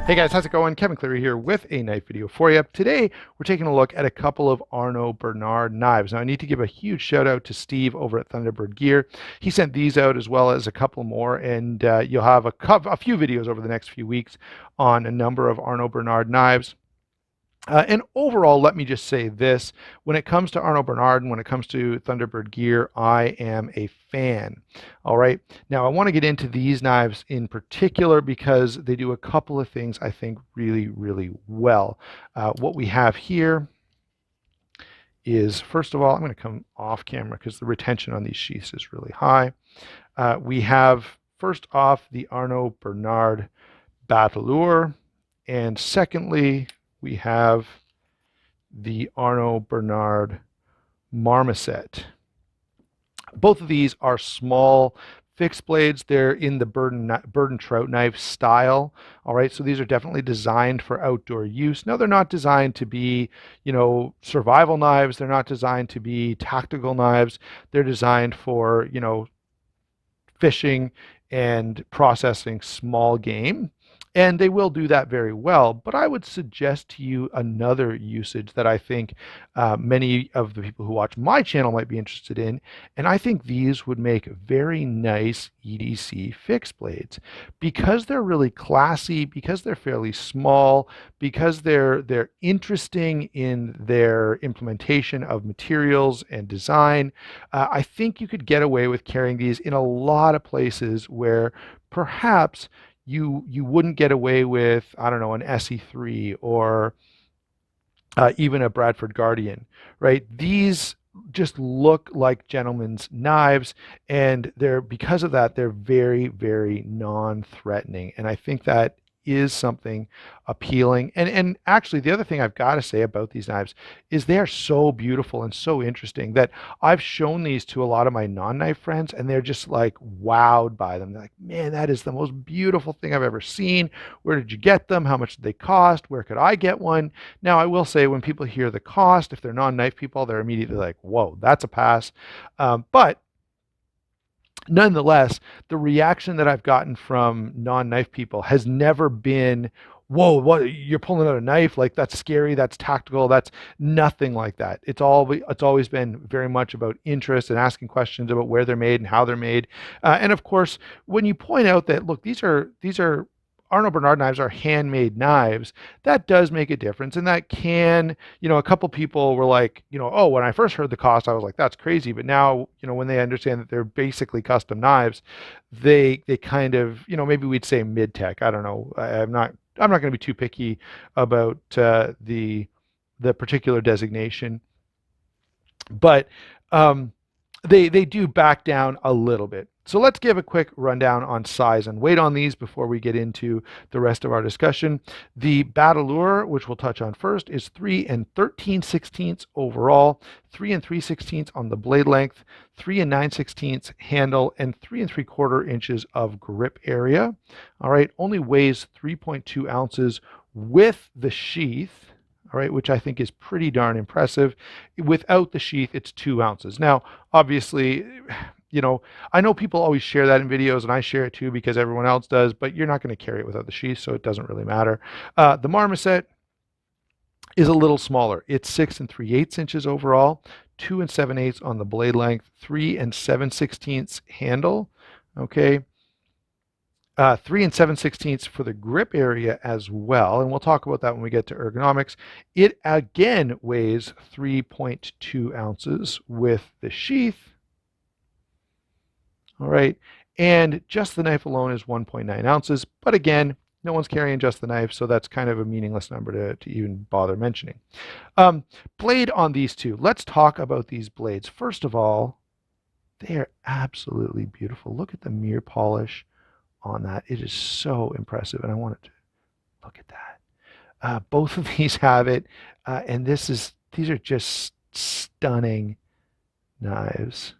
Hey guys, how's it going? Kevin Cleary here with a knife video for you. Today, we're taking a look at a couple of Arno-Bernard knives. Now, I need to give a huge shout out to Steve over at Thunderbird Gear. He sent these out as well as a couple more, and you'll have a few videos over the next few weeks on a number of Arno-Bernard knives. And overall, let me just say this. When it comes to Arno-Bernard and when it comes to Thunderbird gear, I am a fan. All right. Now, I want to get into these knives in particular because they do a couple of things I think really, really well. What we have here is, first of all, I'm going to come off camera because the retention on these sheaths is really high. We have, first off, the Arno-Bernard Batalur, and secondly, we have the Arno-Bernard Marmoset. Both of these are small fixed blades. They're in the Bird and Trout knife style. All right, so these are definitely designed for outdoor use. Now, they're not designed to be, survival knives. They're not designed to be tactical knives. They're designed for, fishing and processing small game. And they will do that very well. But I would suggest to you another usage that I think many of the people who watch my channel might be interested in. And I think these would make very nice EDC fixed blades because they're really classy, because they're fairly small, because they're interesting in their implementation of materials and design. I think you could get away with carrying these in a lot of places where perhaps you wouldn't get away with, I don't know, an SE3 or even a Bradford Guardian, right? These just look like gentlemen's knives, and because of that, they're very, very non-threatening. And I think that is something appealing. And actually, the other thing I've got to say about these knives is they are so beautiful and so interesting that I've shown these to a lot of my non-knife friends, and they're just like wowed by them. They're like, man, that is the most beautiful thing I've ever seen. Where did you get them? How much did they cost? Where could I get one? Now, I will say when people hear the cost, if they're non-knife people, they're immediately like, whoa, that's a pass. But nonetheless, the reaction that I've gotten from non-knife people has never been, whoa, what, you're pulling out a knife? Like, that's scary, that's tactical, that's nothing like that. It's always been very much about interest and asking questions about where they're made and how they're made. And of course, when you point out that, look, these are Arno-Bernard knives are handmade knives, that does make a difference. And that can, a couple people were like, oh, when I first heard the cost, I was like, that's crazy. But now, when they understand that they're basically custom knives, they kind of, maybe we'd say mid-tech. I don't know. I'm not going to be too picky about the particular designation, but they do back down a little bit. So let's give a quick rundown on size and weight on these before we get into the rest of our discussion. The Batalur, which we'll touch on first, is 3 13/16 overall, 3 3/16 on the blade length, 3 9/16 handle, and 3 3/4 inches of grip area. All right, only weighs 3.2 ounces with the sheath. All right, which I think is pretty darn impressive. Without the sheath, it's 2 ounces. Now, obviously, I know people always share that in videos, and I share it too because everyone else does, but you're not going to carry it without the sheath, so it doesn't really matter. The Marmoset is a little smaller. It's 6 3/8 inches overall, 2 7/8 on the blade length, 3 7/16 handle. Okay. 3 7/16 for the grip area as well, and we'll talk about that when we get to ergonomics. It again weighs 3.2 ounces with the sheath. All right, and just the knife alone is 1.9 ounces, but again, no one's carrying just the knife, so that's kind of a meaningless number to even bother mentioning. Blade on these two. Let's talk about these blades. First of all, they are absolutely beautiful. Look at the mirror polish on that. It is so impressive, and I wanted to look at that. Both of these have it, and these are just stunning knives.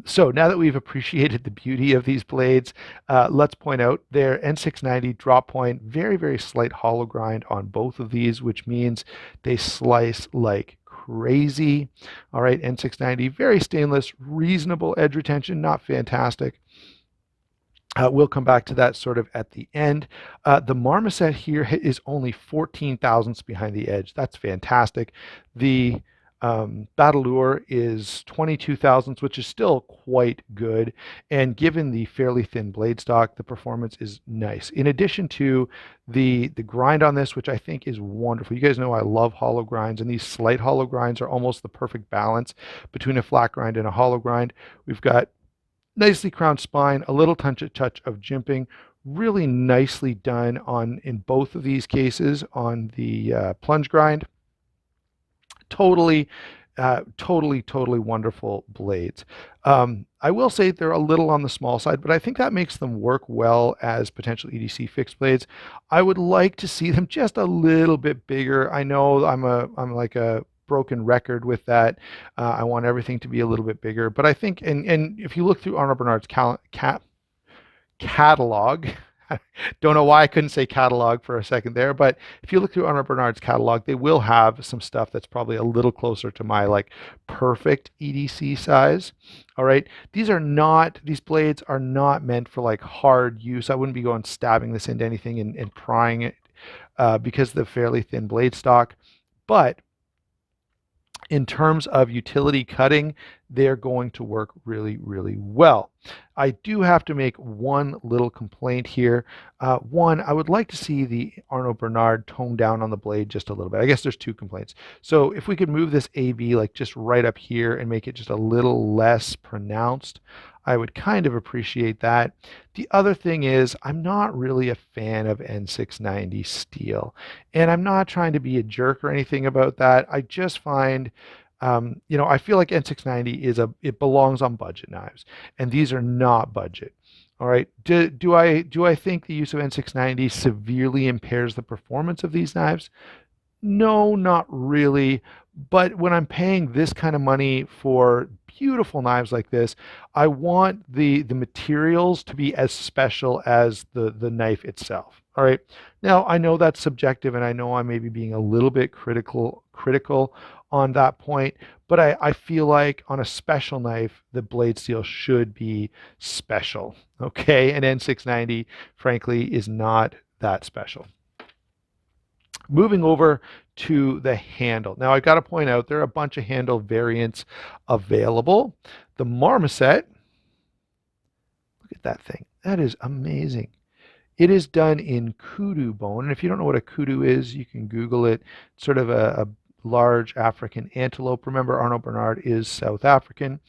So now that we've appreciated the beauty of these blades, let's point out their N690 drop point, very, very slight hollow grind on both of these, which means they slice like crazy. All right, N690, very stainless, reasonable edge retention, not fantastic. We'll come back to that sort of at the end. The Marmoset here is only 14 thousandths behind the edge. That's fantastic. The Batalur is 22 thousandths, which is still quite good. And given the fairly thin blade stock, the performance is nice. In addition to the grind on this, which I think is wonderful. You guys know I love hollow grinds, and these slight hollow grinds are almost the perfect balance between a flat grind and a hollow grind. We've got nicely crowned spine, a little touch of jimping, really nicely done on in both of these cases on the plunge grind. Totally, totally wonderful blades. I will say they're a little on the small side, but I think that makes them work well as potential EDC fixed blades. I would like to see them just a little bit bigger. I know I'm like a broken record with that. I want everything to be a little bit bigger, but I think, and if you look through Arno-Bernard's catalog, don't know why I couldn't say catalog for a second there, but if you look through Arno-Bernard's catalog, they will have some stuff that's probably a little closer to my like perfect EDC size. All right, these blades are not meant for like hard use. I wouldn't be going stabbing this into anything and prying it because of the fairly thin blade stock, but in terms of utility cutting, they're going to work really well. I do have to make one little complaint here. One, I would like to see the Arno-Bernard tone down on the blade just a little bit. I guess there's two complaints. So if we could move this AB like just right up here and make it just a little less pronounced, I would kind of appreciate that. The other thing is I'm not really a fan of N690 steel, and I'm not trying to be a jerk or anything about that. I just find I feel like N690 it belongs on budget knives, and these are not budget. All right. Do I think the use of N690 severely impairs the performance of these knives? No, not really. But when I'm paying this kind of money for beautiful knives like this, I want the materials to be as special as the knife itself. All right. Now, I know that's subjective, and I know I may be being a little bit critical on that point, but I feel like on a special knife, the blade steel should be special. Okay. And N690, frankly, is not that special. Moving over to the handle. Now I've got to point out there are a bunch of handle variants available. The Marmoset, look at that thing. That is amazing. It is done in kudu bone. And if you don't know what a kudu is, you can Google it. It's sort of a large African antelope. Remember, Arno-Bernard is South African.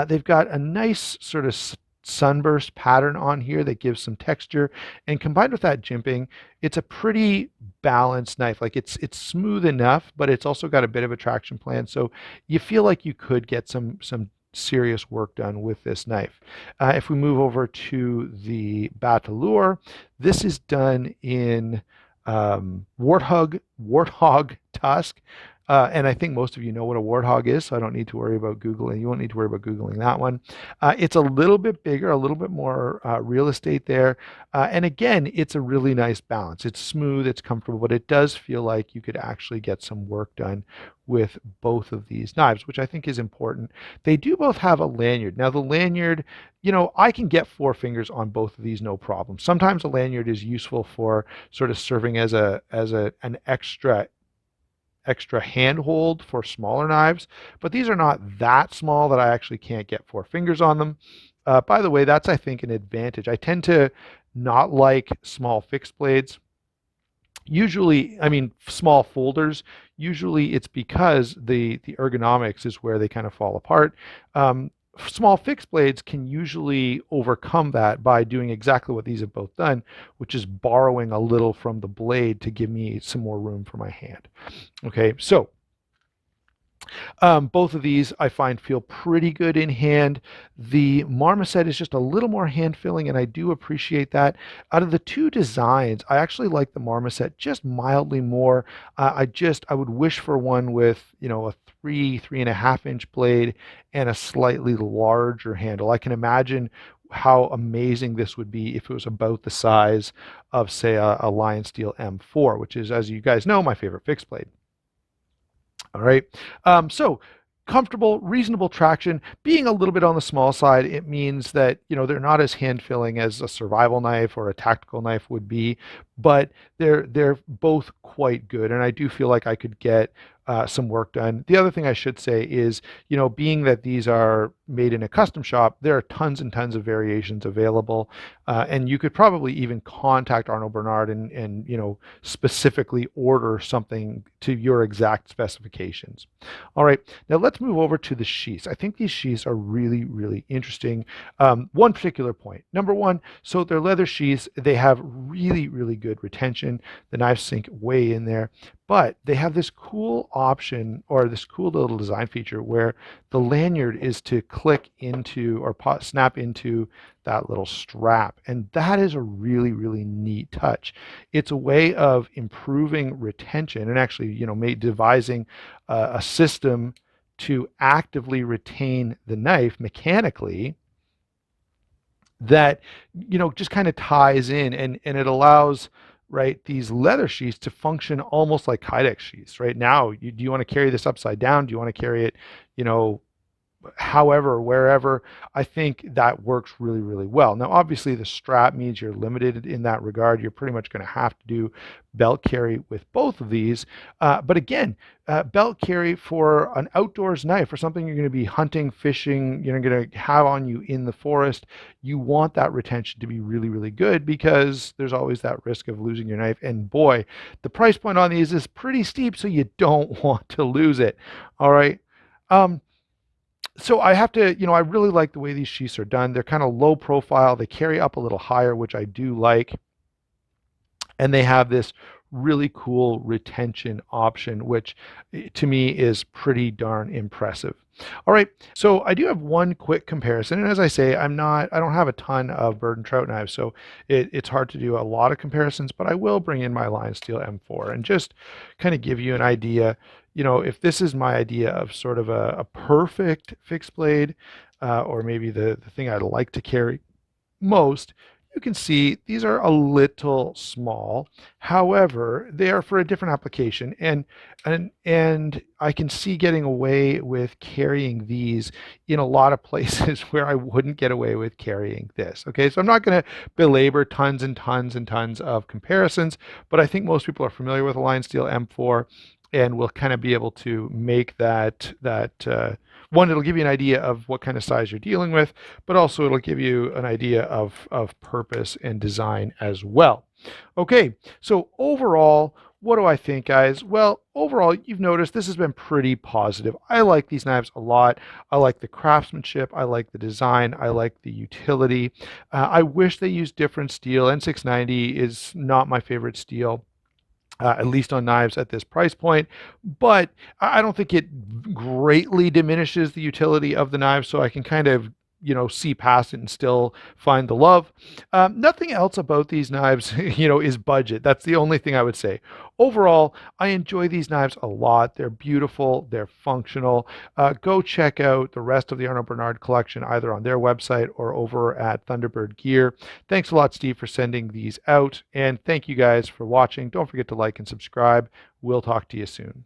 They've got a nice sort of sunburst pattern on here that gives some texture, and combined with that jimping, it's a pretty balanced knife. Like it's smooth enough, but it's also got a bit of a traction plan, so you feel like you could get some serious work done with this knife. If we move over to the Batalur, this is done in warthog tusk. And I think most of you know what a warthog is, so I don't need to worry about Googling. You won't need to worry about Googling that one. It's a little bit bigger, a little bit more real estate there. And again, it's a really nice balance. It's smooth, it's comfortable, but it does feel like you could actually get some work done with both of these knives, which I think is important. They do both have a lanyard. Now the lanyard, I can get 4 fingers on both of these, no problem. Sometimes a lanyard is useful for sort of serving as an extra handhold for smaller knives, but these are not that small that I actually can't get 4 fingers on them. By the way, that's, I think, an advantage. I tend to not like small fixed blades. Usually, I mean, small folders, usually it's because the ergonomics is where they kind of fall apart. Small fixed blades can usually overcome that by doing exactly what these have both done, which is borrowing a little from the blade to give me some more room for my hand. Okay, so both of these I find feel pretty good in hand. The Marmoset is just a little more hand filling, and I do appreciate that. Out of the two designs, I actually like the Marmoset just mildly more. I would wish for one with, a 3.5 inch blade and a slightly larger handle. I can imagine how amazing this would be if it was about the size of, say, a Lion Steel M4, which is, as you guys know, my favorite fixed blade. All right. So comfortable, reasonable traction. Being a little bit on the small side, it means that, they're not as hand-filling as a survival knife or a tactical knife would be, but they're both quite good, and I do feel like I could get some work done. The other thing I should say is, being that these are made in a custom shop, there are tons and tons of variations available, and you could probably even contact Arno-Bernard and specifically order something to your exact specifications. All right, now let's move over to the sheaths. I think these sheaths are really, really interesting. One particular point. Number one, so they're leather sheaths. They have really, really good retention. The knives sink way in there, but they have this cool option or this cool little design feature where the lanyard is to click into or snap into that little strap. And that is a really, really neat touch. It's a way of improving retention and actually, devising a system to actively retain the knife mechanically that just kind of ties in, and it allows, right, these leather sheaths to function almost like Kydex sheaths. Right now, do you want to carry this upside down? Do you want to carry it, however, wherever? I think that works really, really well. Now, obviously, the strap means you're limited in that regard. You're pretty much going to have to do belt carry with both of these. But again, belt carry for an outdoors knife or something you're going to be hunting, fishing, you're going to have on you in the forest, you want that retention to be really, really good because there's always that risk of losing your knife. And boy, the price point on these is pretty steep, so you don't want to lose it. All right. So I have to, I really like the way these sheaths are done. They're kind of low profile. They carry up a little higher, which I do like. And they have this really cool retention option, which to me is pretty darn impressive. All right, so I do have one quick comparison, and as I say, I don't have a ton of Bird and Trout knives, so it's hard to do a lot of comparisons, but I will bring in my Lion Steel M4 and just kind of give you an idea. If this is my idea of sort of a perfect fixed blade, or maybe the thing I'd like to carry most, you can see these are a little small. However, they are for a different application, and I can see getting away with carrying these in a lot of places where I wouldn't get away with carrying this. Okay, so I'm not going to belabor tons and tons and tons of comparisons, but I think most people are familiar with a Lion Steel M4 and will kind of be able to make that one, it'll give you an idea of what kind of size you're dealing with, but also it'll give you an idea of purpose and design as well. Okay, so overall, what do I think, guys? Well, overall, you've noticed this has been pretty positive. I like these knives a lot. I like the craftsmanship. I like the design. I like the utility. I wish they used different steel. N690 is not my favorite steel. At least on knives at this price point, but I don't think it greatly diminishes the utility of the knife, so I can kind of see past it and still find the love. Nothing else about these knives is budget. That's the only thing I would say. Overall, I enjoy these knives a lot. They're beautiful, they're functional. Go check out the rest of the Arno-Bernard collection either on their website or over at Thunderbird Gear. Thanks a lot, Steve, for sending these out, and thank you guys for watching. Don't forget to like and subscribe. We'll talk to you soon.